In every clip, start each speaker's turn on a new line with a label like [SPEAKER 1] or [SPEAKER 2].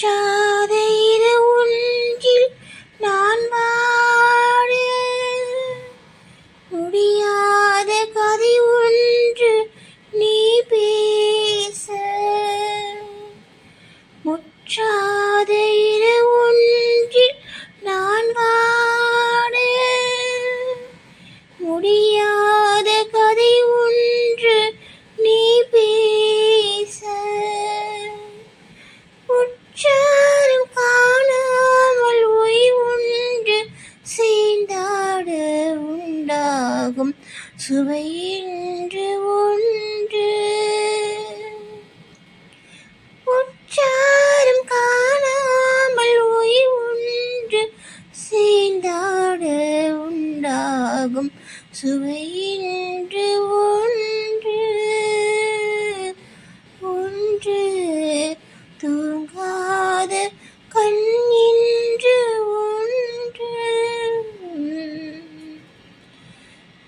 [SPEAKER 1] முற்றாத இரு ஒன்றில் நான் வாழ முடியாத கதை ஒன்று நீ பேச. முற்றாத இரு ஒன்றில் நான் வாழ முடியாத கதை ஒன்று நீ பேச. உற்றாரும் காணாமல் ஓய்வுண்டு சேர்ந்தாட உண்டாகும் சுவை என்று ஒன்று. உற்றாரும் காணாமல் ஓய்வுண்டு சேர்ந்தாட உண்டாகும் சுவை என்று ஒன்று. ஒன்று தூங்காத கண் என்று ஒன்று.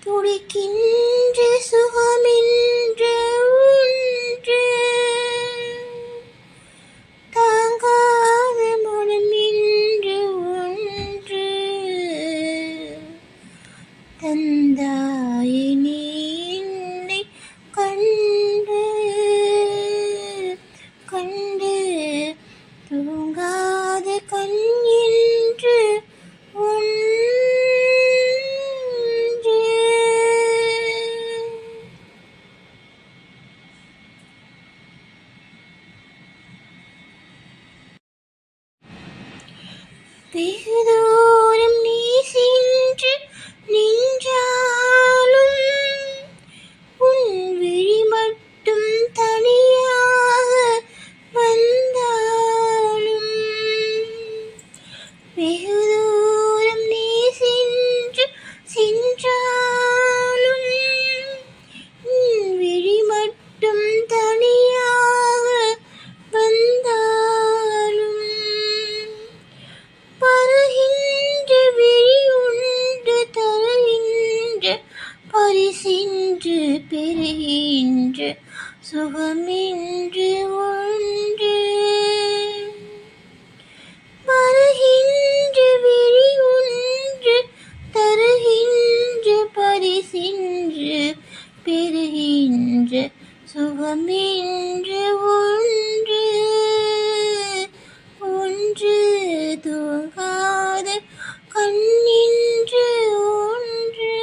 [SPEAKER 1] துடிக்கின்ற சுகமென்று ஒன்று. தாங்காத மனம் என்று ஒன்று. தந்தாய் நீ என்னை கண்டு கண்டு தூங்காத கண் என்று ஒன்று. வெகு தூரம் நீ சென்று நின்றாலும் உன் விழி மட்டும் தனியாக வந்தாலும். வெகு தூரம் நீ சென்றாலும் உன் விழி மட்டும் தனியாக வந்தாலும். பருகின்ற விழி உண்டு தருகின்ற பரிசென்று பெறுகின்ற சுகமென்று ஒன்று. பருகின்ற விழி உண்டு தருகின்ற பரிசென்று பெறுகின்ற சுகமென்று ஒன்று. ஒன்று தூங்காத கண் என்று ஒன்று.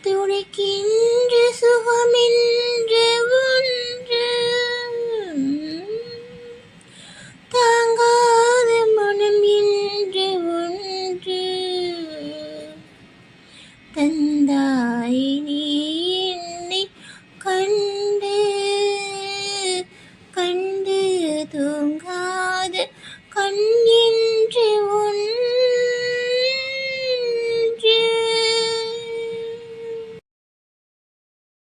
[SPEAKER 1] துடிக்கின்ற சுகமென்று ஒன்று. தாங்காத மனம் என்று ஒன்று. தந்தாய் நீ என்னை கண்டு கண்டு தூங்காத கண் என்று